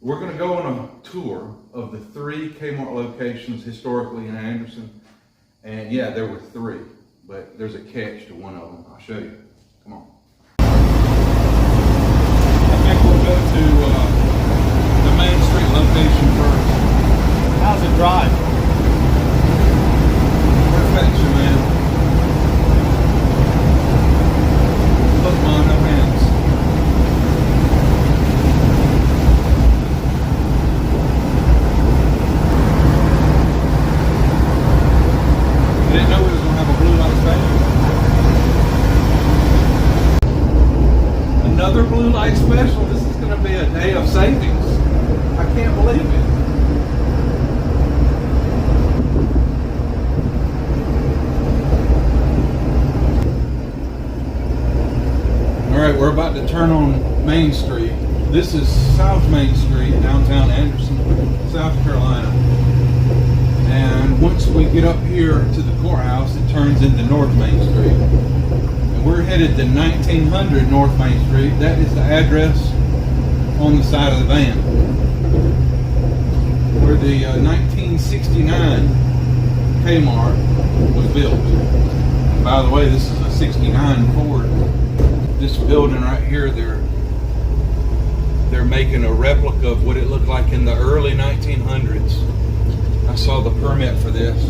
We're going to go on a tour of the 3 Kmart locations historically in Anderson. And yeah, there were 3, but there's a catch to one of them. I'll show you. Come on. I think we'll go to the Main Street location first. How's it drive? Perfection, man. Look, man, no hands. I didn't know we was going to have a blue light special. Another blue light special. This is going to be a day of savings. I can't believe it. All right, we're about to turn on Main Street. This is South Main Street, downtown Anderson, South Carolina. And once we get up here to the courthouse, it turns into North Main Street. And we're headed to 1900 North Main Street. That is the address on the side of the van, where the 1969 Kmart was built. And by the way, this is a 69 Ford. This building right here, they're making a replica of what it looked like in the early 1900s. I saw the permit for this.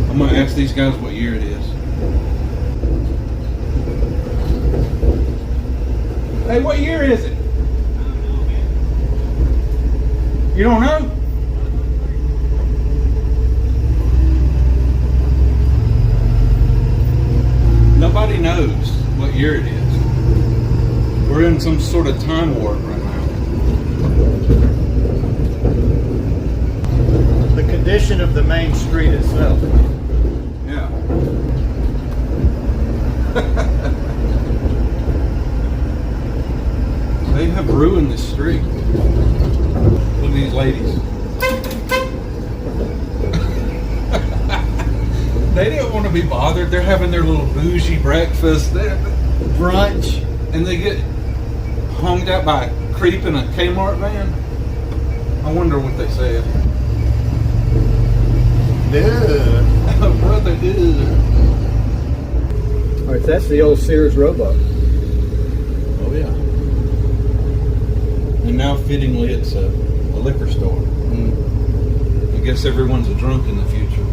I'm gonna ask these guys what year it is. Hey, what year is it? I don't know, man. You don't know? Nobody knows what year it is. We're in some sort of time warp right now. The condition of the main street itself. Yeah. They have ruined this street. Look at these ladies. They didn't want to be bothered. They're having their little bougie breakfast. Brunch. And they get hung out by a creep in a Kmart van. I wonder what they said. Dude. Oh, brother, dude. All right, that's the old Sears Roebuck. Oh, yeah. And now, fittingly, it's a liquor store. I guess everyone's a drunk in the future.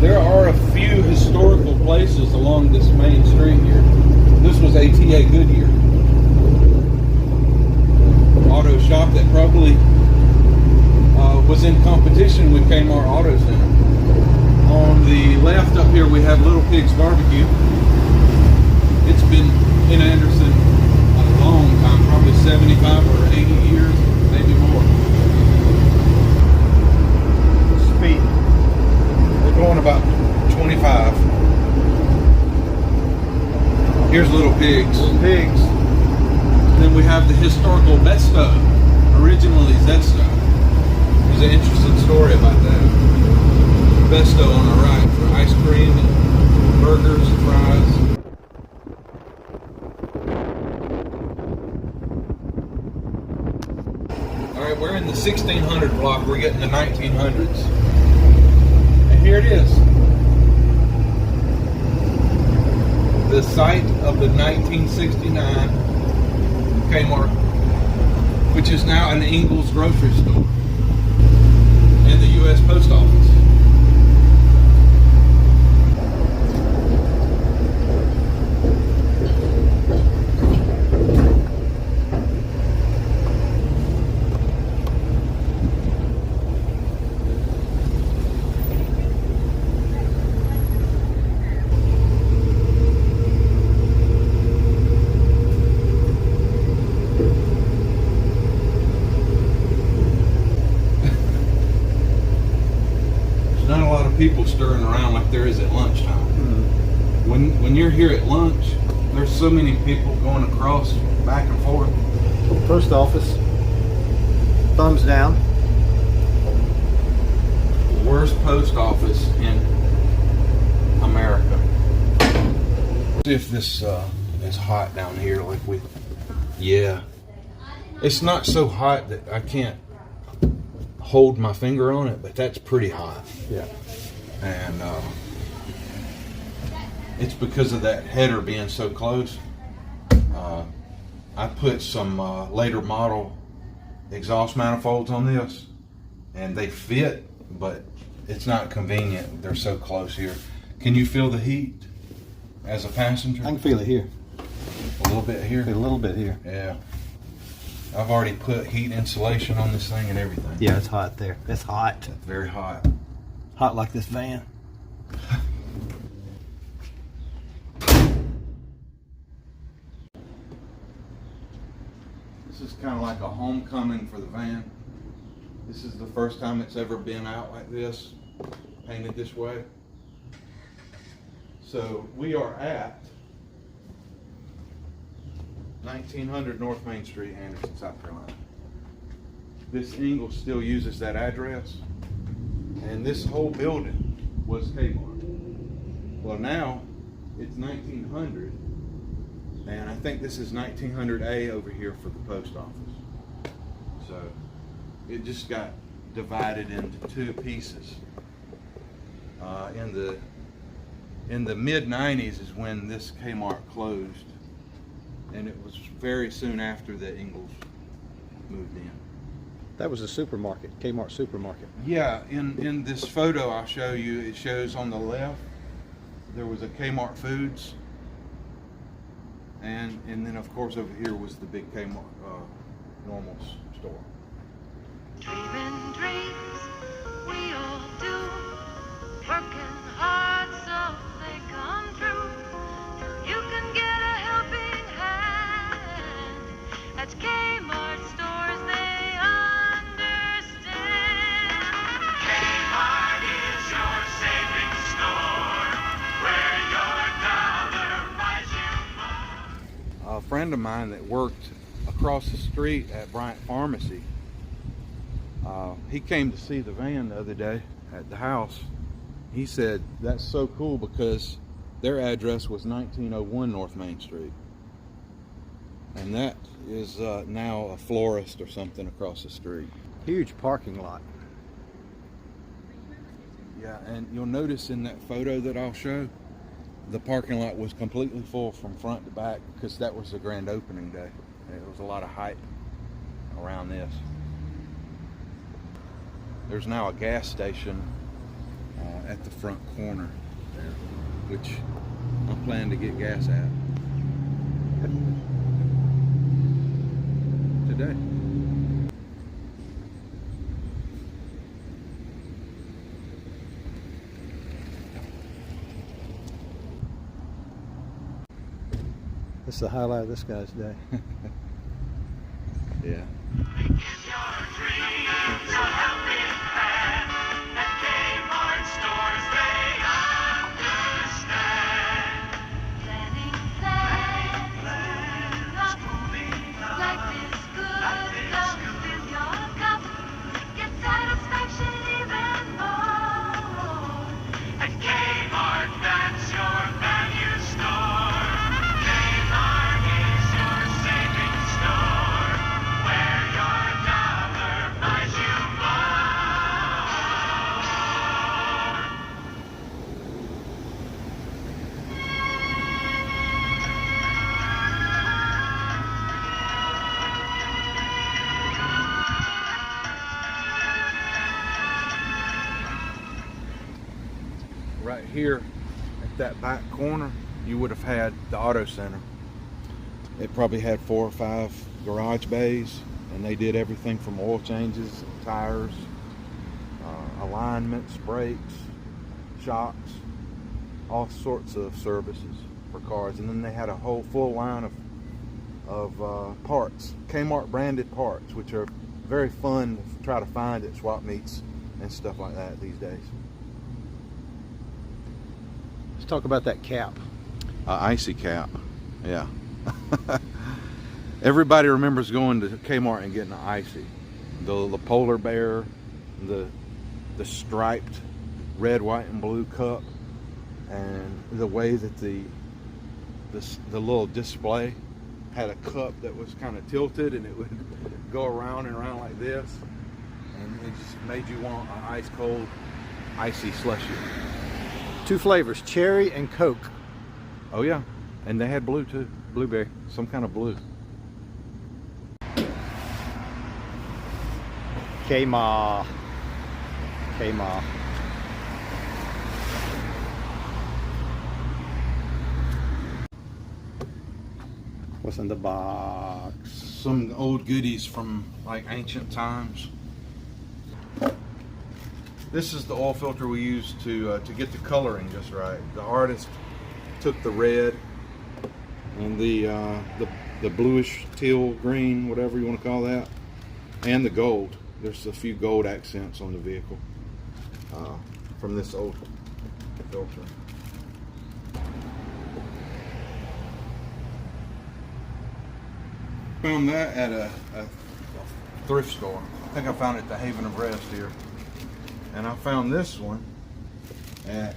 There are a few historical places along this main street here. This was ATA Goodyear auto shop that probably was in competition with Kmart Auto Center. On the left up here we have Little Pig's Barbecue. It's been in Anderson a long time, probably 75 or 80 years, maybe more. Speed. We're going about 25. Here's Little Pigs. Little Pigs. Then we have the historical Besto, originally Zesto. There's an interesting story about that. Besto on the right for ice cream and burgers and fries. Alright, we're in the 1600 block. We're getting the 1900s. And here it is. The site of the 1969 Kmart, which is now an Ingles grocery store and the U.S. Post Office. stirring around like there is at lunchtime. Mm-hmm. When you're here at lunch, there's so many people going across back and forth. Post office. Thumbs down. Worst post office in America. See if this is hot down here like we... Yeah. It's not so hot that I can't hold my finger on it, but that's pretty hot. Yeah. And it's because of that header being so close. I put some later model exhaust manifolds on this, and they fit, but it's not convenient. They're so close here. Can you feel the heat as a passenger? I can feel it here. A little bit here? A little bit here. Yeah. I've already put heat insulation on this thing and everything. Yeah, it's hot there. It's hot. It's very hot. Hot like this van. This is kind of like a homecoming for the van. This is the first time it's ever been out like this, painted this way. So we are at 1900 North Main Street, Anderson, South Carolina. This Ingalls still uses that address, and this whole building was Kmart. Well, now it's 1900, and I think this is 1900A over here for the post office. So it just got divided into two pieces. In the mid-90s is when this Kmart closed, and it was very soon after that Ingalls moved in. That was a supermarket, Kmart supermarket. Yeah, in this photo I'll show you, it shows on the left there was a Kmart Foods, and then of course over here was the big Kmart normal store. Dreaming dreams we all do, working hard so they come true. You can get a helping hand at Kmart stores, they understand. Kmart is your savings store, where your dollar buys you more. A friend of mine that worked across the street at Bryant Pharmacy, he came to see the van the other day at the house. He said that's so cool because their address was 1901 North Main Street, and that is now a florist or something across the street. Huge parking lot. Yeah, and you'll notice in that photo that I'll show, the parking lot was completely full from front to back because that was the grand opening day. There was a lot of hype around this. There's now a gas station at the front corner there, which I'm planning to get gas at today. That's the highlight of this guy's day. Yeah. Right here at that back corner, you would have had the auto center. It probably had 4 or 5 garage bays, and they did everything from oil changes, tires, alignments, brakes, shocks, all sorts of services for cars. And then they had a whole full line of parts, Kmart branded parts, which are very fun to try to find at swap meets and stuff like that these days. talk about that cap. Icy cap, yeah. Everybody remembers going to Kmart and getting an icy. The polar bear, the striped red, white, and blue cup, and the way that the little display had a cup that was kind of tilted and it would go around and around like this, and it just made you want an ice cold icy slushy. 2 flavors, cherry and Coke. Oh yeah, and they had blue too, Blueberry. some kind of blue. Kmart. What's in the box? Some old goodies from like ancient times. This is the oil filter we used to get the coloring just right. The artist took the red and the bluish teal green, whatever you want to call that, and the gold. There's a few gold accents on the vehicle from this old filter. Found that at a thrift store. I think I found it at the Haven of Rest here. And I found this one at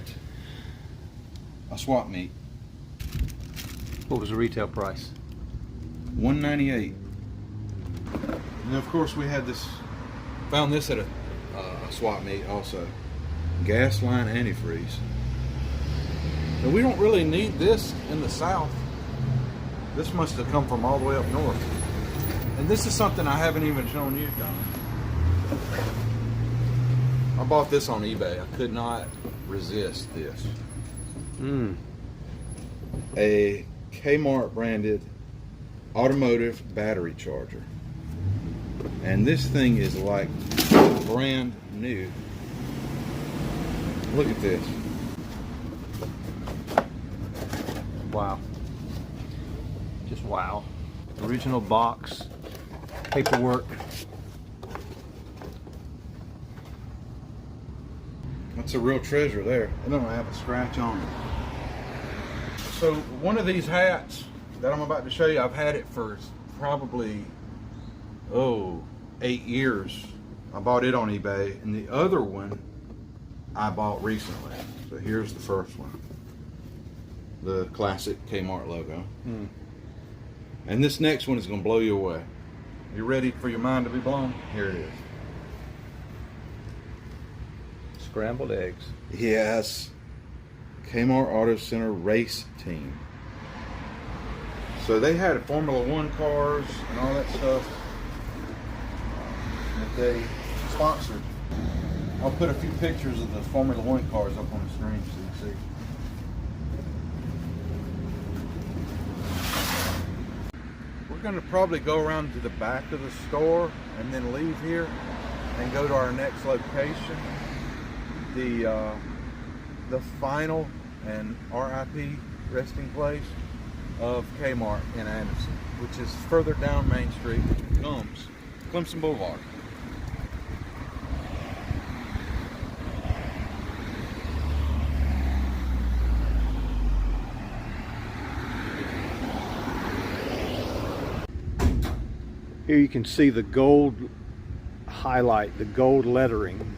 a swap meet. What was the retail price? $198. And of course we had this, found this at a swap meet also. Gas line antifreeze. Now we don't really need this in the South. This must have come from all the way up north. And this is something I haven't even shown you, Don. I bought this on eBay. I could not resist this. A Kmart branded automotive battery charger. And this thing is like brand new. Look at this. Wow. Just wow. Original box, paperwork. That's a real treasure there. I don't have a scratch on it. So one of these hats that I'm about to show you, I've had it for probably 8 years. I bought it on eBay, and the other one I bought recently. So here's the first one, the classic Kmart logo. And this next one is going to blow you away. You ready for your mind to be blown? Here it is. Scrambled eggs. Yes. Kmart Auto Center race team. So they had Formula One cars and all that stuff that they sponsored. I'll put a few pictures of the Formula One cars up on the screen so you can see. We're going to probably go around to the back of the store and then leave here and go to our next location, the final and RIP resting place of Kmart in Anderson, which is further down Main Street, Clemson Boulevard. Here you can see the gold highlight, the gold lettering.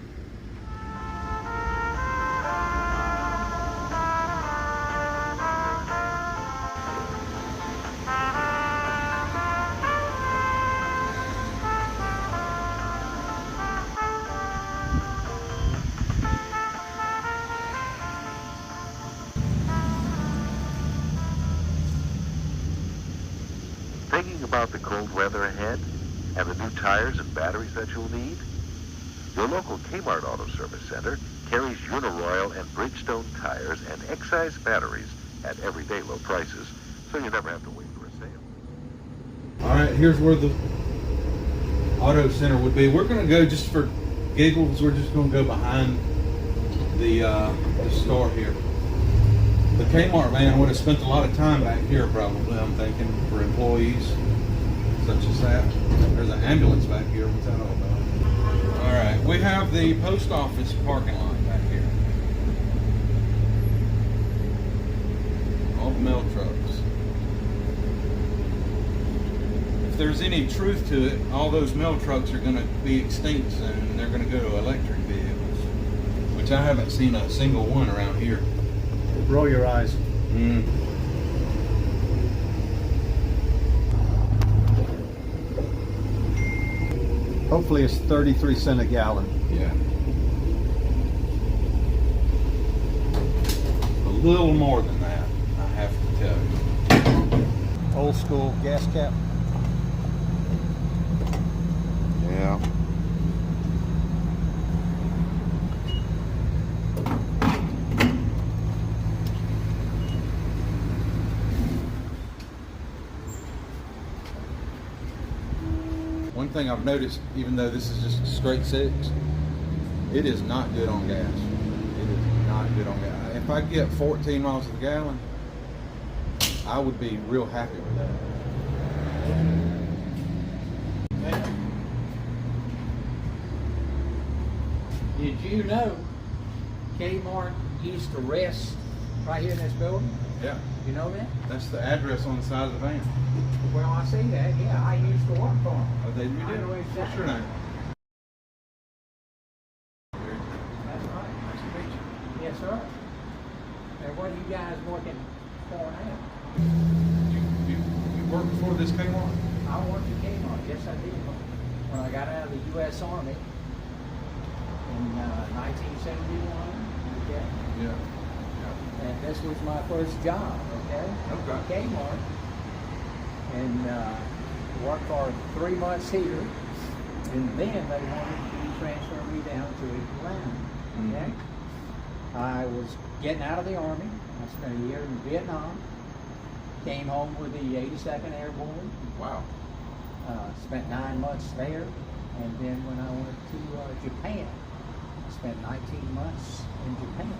Thinking about the cold weather ahead and the new tires and batteries that you'll need? Your local Kmart Auto Service Center carries Uniroyal and Bridgestone tires and excise batteries at everyday low prices, so you never have to wait for a sale. All right, here's where the auto center would be. We're going to go, just for giggles, we're just going to go behind the store here. The Kmart man would have spent a lot of time back here probably, I'm thinking, for employees such as that. There's an ambulance back here. What's that all about? All right, we have the post office parking lot back here. there's any truth to it, all those mail trucks are going to be extinct and they're going to go to electric vehicles, which I haven't seen a single one around here. Roll your eyes. Mm. Hopefully it's 33 cents a gallon. Yeah. A little more than that, I have to tell you. Old school gas cap. Yeah. One thing I've noticed, even though this is just straight six, it is not good on gas. It is not good on gas. If I get 14 miles to the gallon, I would be real happy with that. Did you know Kmart used to rest right here in this building? Yeah, You know that? that's the address on the side of the van. Well, I see that. Yeah, I used to work for them. Oh, they I know did. exactly. What's your name? That's right. Nice to meet you. Yes, sir. And what are you guys working for now? You worked before this came on? I worked at Kmart. Yes, I did. When I got out of the U.S. Army in 1971. Okay. Yeah. And this was my first job. Okay. Okay. Kmart. And worked for 3 months here. And then they wanted to transfer me down to Atlanta. Okay. I was getting out of the Army. I spent a year in Vietnam. Came home with the 82nd Airborne. Wow. Spent 9 months there. And then when I went to Japan, I spent 19 months in Japan.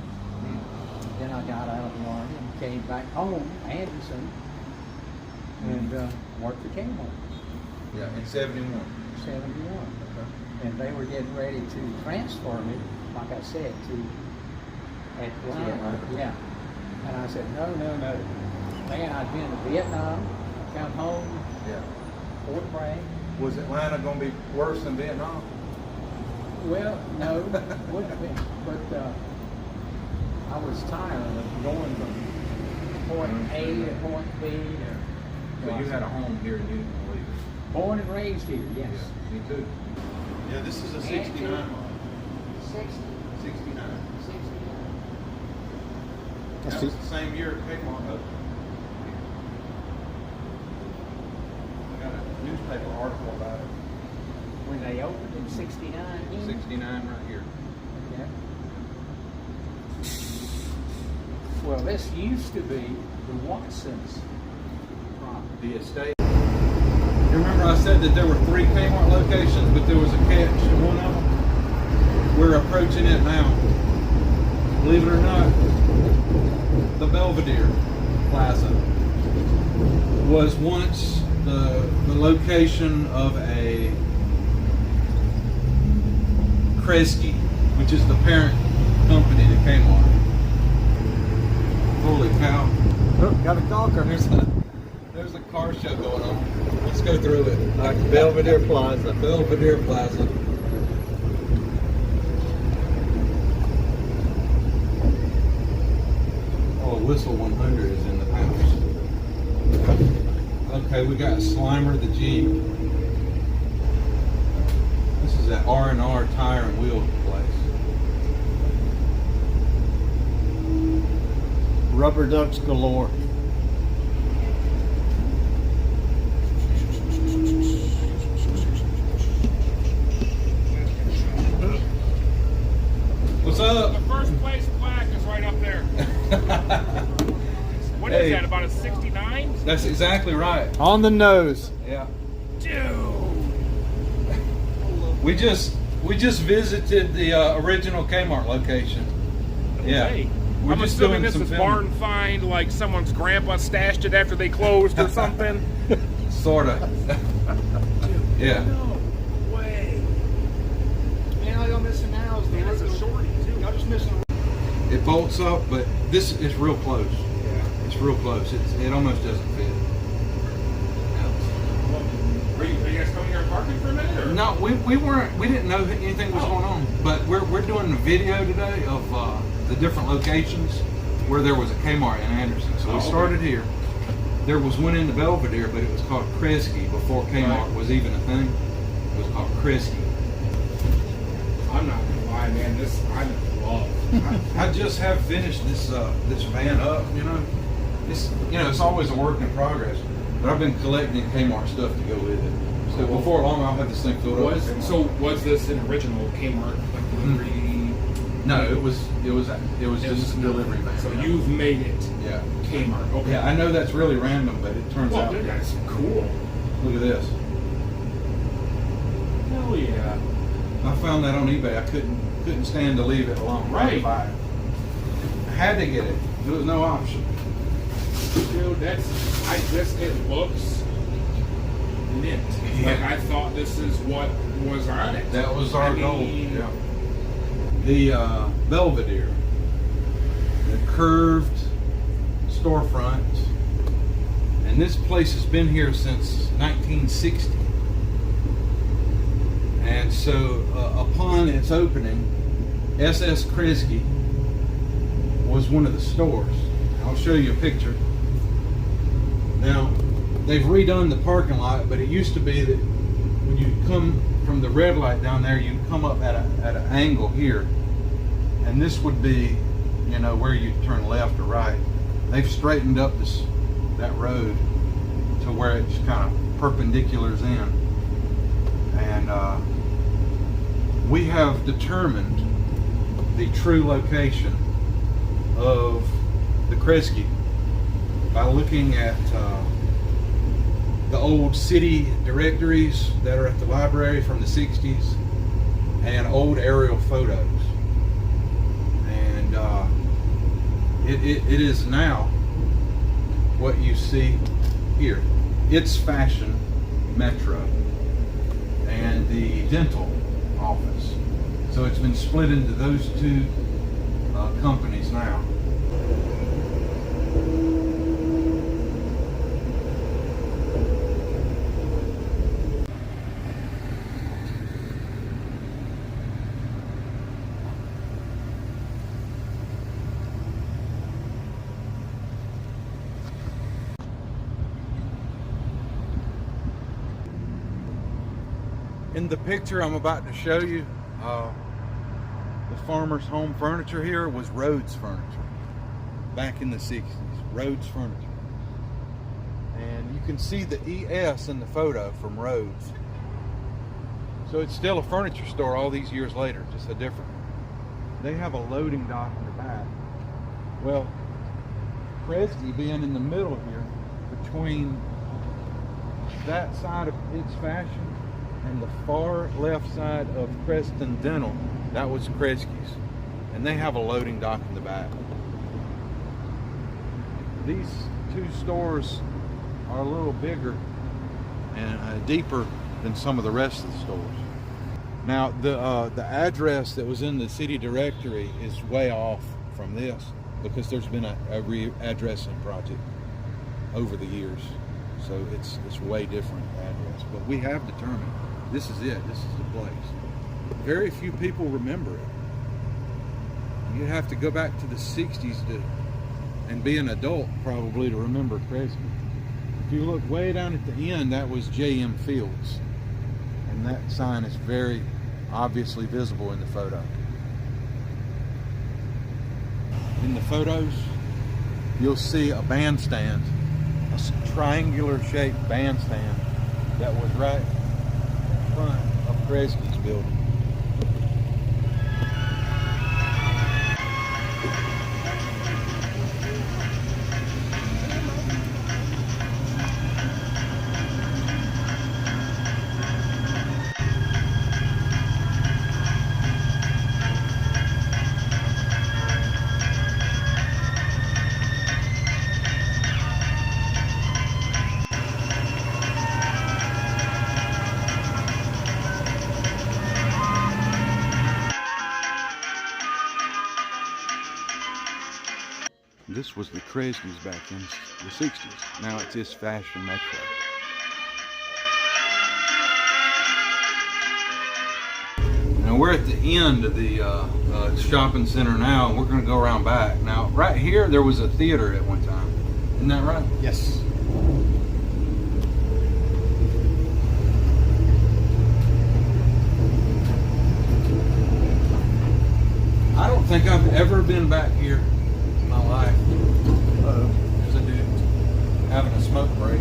Then I got out of the Army and came back home, Anderson, and worked for Kmart. Yeah, in 71. 71. Okay. And they were getting ready to transfer me, like I said, to Atlanta. Yeah. And I said, no. Man, I'd been to Vietnam, come home, Yeah. Fort Bragg. Was Atlanta going to be worse than Vietnam? Well, no, wouldn't have been. But I was tired of going from point A to point B. But you had a home here and you didn't leave. Born and raised here, yes. Yeah, me too. Yeah, this is a 69 model. 60. 69. 69. That was the same year Kmart opened. I got a newspaper article about it. When they opened in 69 here? 69 right here. Yeah. Well, this used to be the Watsons property. The estate. You remember I said that there were 3 Kmart locations, but there was a catch in one of them? We're approaching it now. Believe it or not, the Belvedere Plaza was once the location of a Kresge, which is the parent company to Kmart. Holy cow. Oh, got a gawker. There's a car show going on. Let's go through it. Belvedere Plaza. Belvedere Plaza. Oh, Whistle 100 is in the house. Okay, we got Slimer the Jeep. This is that R&R tire and wheel place. Rubber ducks galore. What's up? The first place plaque is right up there. What is Hey. that, about a 69? That's exactly right. On the nose. Yeah. Dude! We just visited the original Kmart location. Yeah. Hey, We're I'm just assuming doing this some is filming. barn find, like someone's grandpa stashed it after they closed or something. Sorta. Yeah. No way. Man, all y'all missing now is Man, that's a shorty, too. Y'all just missing. It bolts up, but this is real close. Yeah. It's real close. It almost doesn't fit. there parking for a minute? Or? No, we weren't. We didn't know that anything was going on. But we're doing a video today of the different locations where there was a Kmart in Anderson. So we started here. There was one in the Belvedere, but it was called Kresge before Kmart was even a thing. It was called Kresge. I'm not gonna lie, man. This I love. I just have finished this this van up. You know, it's always a work in progress. But I've been collecting Kmart stuff to go with it. So before long, I'll have this thing filled up. Was this an original Kmart like delivery? No, it was just a delivery van. So you've made it. Yeah. Kmart. Okay. Yeah, I know that's really random, but it turns out. Dude, that's cool. Look at this. Hell yeah. I found that on eBay. I couldn't stand to leave it alone. Right. I had to get it. There was no option. Dude, it looks mint. Yeah. Like I thought this is what was on it. That was our goal. mean, Yeah. The Belvedere, the curved storefront, and this place has been here since 1960. And so, upon its opening, SS Kresge was one of the stores. I'll show you a picture. Now, they've redone the parking lot, but it used to be that when you come from the red light down there, you come up at an angle here, and this would be, you know, where you turn left or right. They've straightened up that road to where it's kind of perpendiculars in, and we have determined the true location of the Kresge by looking at the old city directories that are at the library from the 60s and old aerial photos. And it is now what you see here. It's Fashion Metro and the dental office. So it's been split into those two companies now. In the picture I'm about to show you, the farmer's home furniture here was Rhodes Furniture back in the 60s. Rhodes Furniture. And you can see the ES in the photo from Rhodes. So it's still a furniture store all these years later, just a different. They have a loading dock in the back. Well, Kresge being in the middle here, between that side of It's Fashion and the far left side of Creston Dental, that was Kreskys. And they have a loading dock in the back. These two stores are a little bigger and deeper than some of the rest of the stores. Now, the address that was in the city directory is way off from this because there's been a re-addressing project over the years. So it's way different address. But we have determined this is it. This is the place. Very few people remember it. You'd have to go back to the 60s and be an adult probably to remember Kresge. If you look way down at the end, that was J.M. Fields. And that sign is very obviously visible in the photo. In the photos, you'll see a bandstand, a triangular shaped bandstand that was right in front of Kresge's building. This was the Kreskys back in the 60s. Now it's It's Fashion Metro. Now we're at the end of the shopping center now, and we're going to go around back. Now, right here, there was a theater at one time. Isn't that right? Yes. I don't think I've ever been back here in my life. There's a dude having a smoke break.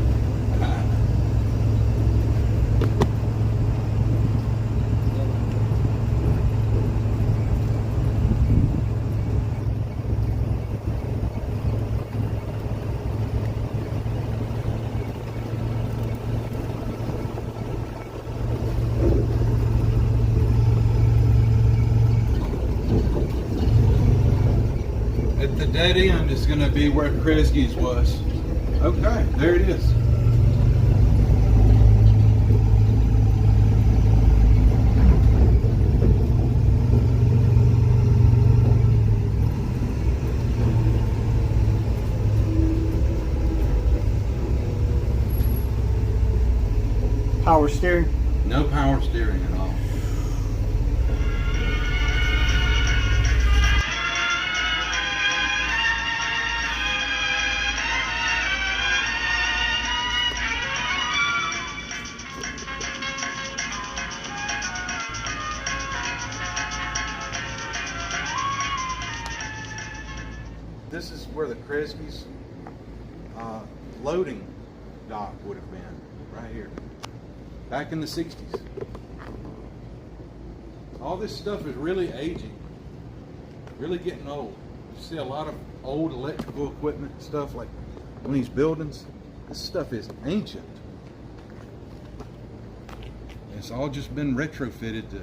At the dead end is going to be where Kreskys was. Okay, there it is. Power steering. No power steering at all. This is where the Kreskys loading dock would have been, right here, back in the 60s. All this stuff is really aging, really getting old. You see a lot of old electrical equipment and stuff like in these buildings. This stuff is ancient. It's all just been retrofitted to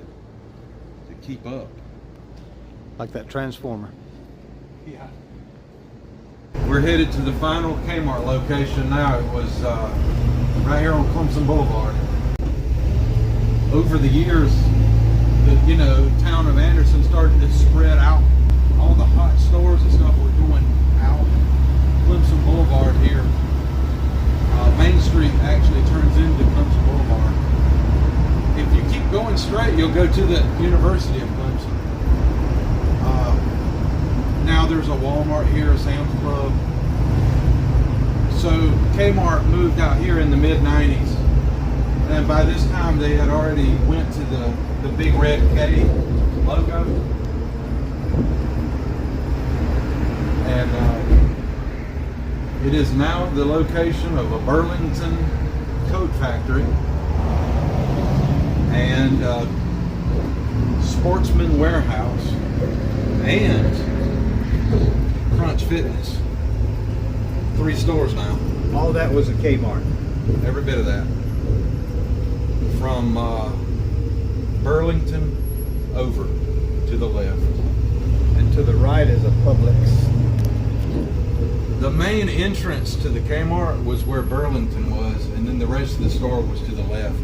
keep up. Like that transformer. Yeah. We're headed to the final Kmart location now. It was right here on Clemson Boulevard. Over the years, the town of Anderson started to spread out. All the hot stores and stuff were going out Clemson Boulevard here. Main Street actually turns into Clemson Boulevard. If you keep going straight, you'll go to the University of Clemson. Now there's a Walmart here, a Sam's Club. So Kmart moved out here in the mid-90s. And by this time they had already went to the big red K logo. And it is now the location of a Burlington coat factory and Sportsman Warehouse and Crunch Fitness. 3 stores now. All that was a Kmart. Every bit of that. From Burlington over to the left. And to the right is a Publix. The main entrance to the Kmart was where Burlington was, and then the rest of the store was to the left.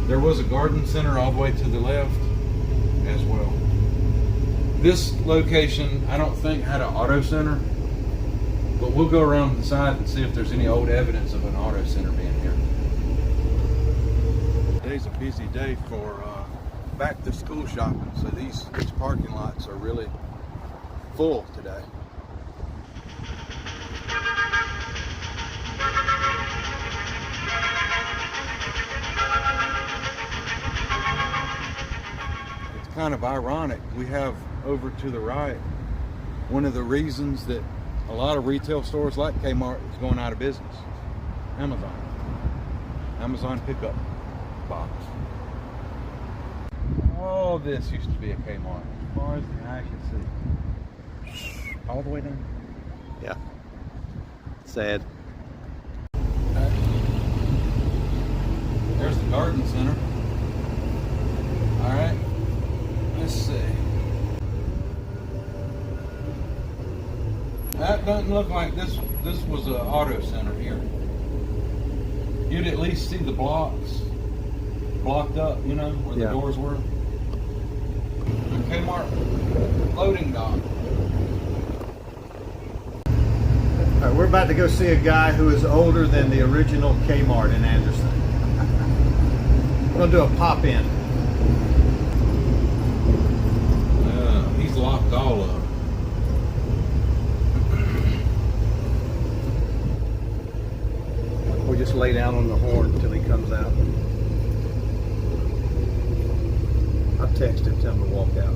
There was a garden center all the way to the left as well. This location, I don't think, had an auto center, but we'll go around the side and see if there's any old evidence of an auto center being here. Today's a busy day for back to school shopping, so these parking lots are really full today. It's kind of ironic. We have over to the right one of the reasons that a lot of retail stores like Kmart is going out of business. Amazon pickup box. All this used to be a Kmart, as far as the eye can see. All the way down. Yeah. Sad. Okay. There's the garden center. All right. Let's see. That doesn't look like this was an auto center here. You'd at least see the blocks blocked up, where the doors were. The Kmart loading dock. All right, we're about to go see a guy who is older than the original Kmart in Anderson. We're gonna do a pop-in. hooked all up. We'll just lay down on the horn until he comes out. I'll text him, tell him to walk out.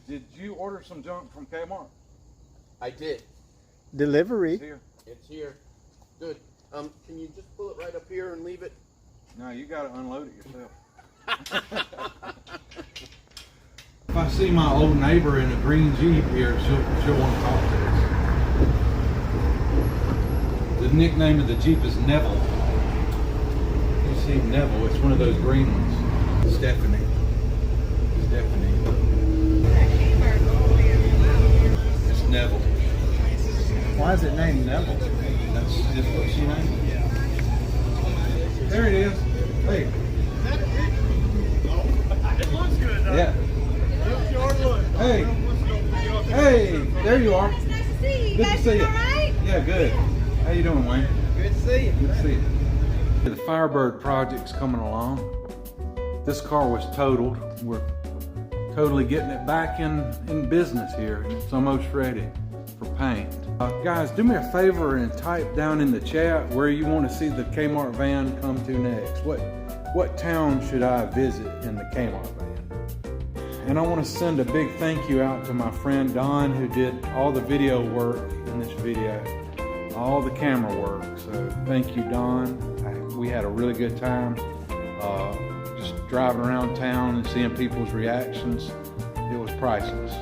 Did you order some junk from Kmart? I did. Delivery. It's here. It's here. Good. Can you just pull it right up here and leave it? No, you got to unload it yourself. If I see my old neighbor in a green Jeep here, she'll want to talk to us. The nickname of the Jeep is Neville. You see Neville, it's one of those green ones. Stephanie. Stephanie. It's Neville. Why is it named Neville? That's just what she named it. There it is. Hey. It looks good, though. Yeah. It sure looks. Hey. Hey, there you are. Nice to see you. You Good to guys see doing you. all right? Yeah, good. How you doing, Wayne? Good to see you. Good to see you. The Firebird project's coming along. This car was totaled. We're totally getting it back in business here. It's almost ready for paint. Guys, do me a favor and type down in the chat where you want to see the Kmart van come to next. What town should I visit in the Kmart van? And I want to send a big thank you out to my friend Don, who did all the video work in this video, all the camera work. So thank you, Don. We had a really good time just driving around town and seeing people's reactions. It was priceless.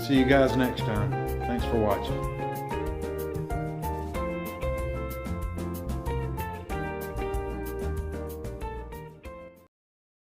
See you guys next time. Thanks for watching.